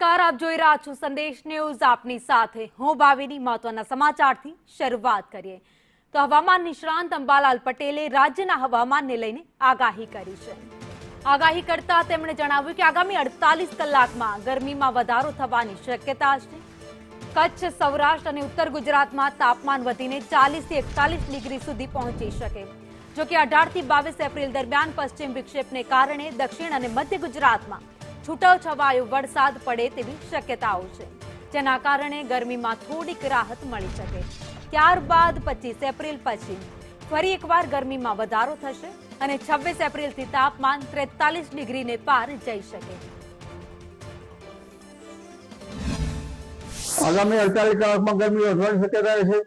નમસ્કાર, આપ જોઈ રહ્યા છો સંદેશ ન્યૂઝ. આપની સાથે હું ભાવિની. મહત્વના સમાચારથી શરૂઆત કરીએ તો હવામાન નિષ્ણાંત અંબાલાલ પટેલે રાજ્યના હવામાનને લઈને આગાહી કરી છે. આગાહી કરતા તેમણે જણાવ્યું કે આગામી 48 કલાકમાં ગરમીમાં વધારો થવાની શક્યતા છે. કચ્છ, સૌરાષ્ટ્ર અને ઉત્તર ગુજરાતમાં તાપમાન વધીને 40 થી 41 ડિગ્રી સુધી પહોંચી શકે. જો કે 18 થી 22 એપ્રિલ દરમિયાન પશ્ચિમ વિક્ષેપને કારણે દક્ષિણ અને મધ્ય ગુજરાતમાં છૂટોછવાયો વરસાદ પડે તેવી શક્યતાઓ છે, જેના કારણે ગરમીમાં થોડીક રાહત મળી શકે. ત્યારબાદ 25 એપ્રિલ પછી ફરી એકવાર ગરમીમાં વધારો થશે અને 26 એપ્રિલથી તાપમાન 43 ડિગ્રીને પાર જઈ શકે. આગામી 48 કલાકમાં ગરમી વધવાની શક્યતા છે,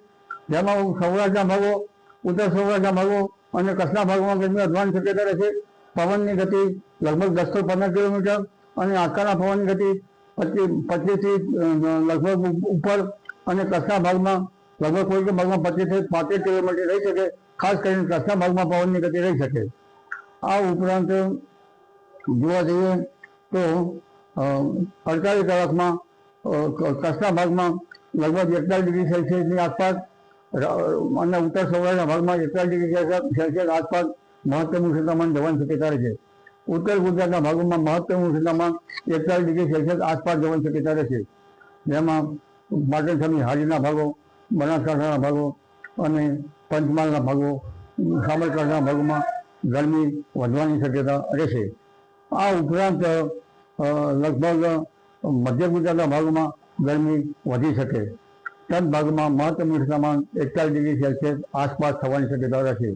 જેમાં સૌરાષ્ટ્રના ભાગો, ઉત્તર સૌરાષ્ટ્રના ભાગો અને કચ્છના ભાગોમાં ગરમી વધવાની શક્યતા રહેશે. પવનની ગતિ લગભગ 10 થી 15 કિલોમીટર અને આંકાના પવનની ગતિ 25 થી લગભગ ઉપર અને કચ્છના ભાગમાં લગભગ કોઈ ભાગમાં 25 થી 35 કિલોમીટર રહી શકે. ખાસ કરીને કચ્છના ભાગમાં પવનની ગતિ રહી શકે. આ ઉપરાંત જોવા જઈએ તો 48 કલાકમાં કચ્છના ભાગમાં લગભગ 41 ડિગ્રી સેલ્સિયસની આસપાસ અને ઉત્તર સૌરાષ્ટ્રના ભાગમાં 41 ડિગ્રી સેલ્સિયસ આસપાસ મહત્તમ ઉષ્ણતામાન જવાની શક્યતા રહેશે. ઉત્તર ગુજરાતના ભાગોમાં મહત્તમ ઉષ્ણતામાન 41 ડિગ્રી સેલ્સિયસ આસપાસ જવાની શક્યતા રહેશે. જેમાં પાટણ સમી હારીના ભાગો, બનાસકાંઠાના ભાગો અને પંચમહાલના ભાગો, સાબરકાંઠાના ભાગોમાં ગરમી વધવાની શક્યતા રહેશે. આ ઉપરાંત લગભગ મધ્ય ગુજરાતના ભાગોમાં ગરમી વધી શકે. કચ્છ ભાગમાં મહત્તમ ઉષ્ણતામાન 41 ડિગ્રી સેલ્સિયસ આસપાસ થવાની શક્યતા રહેશે.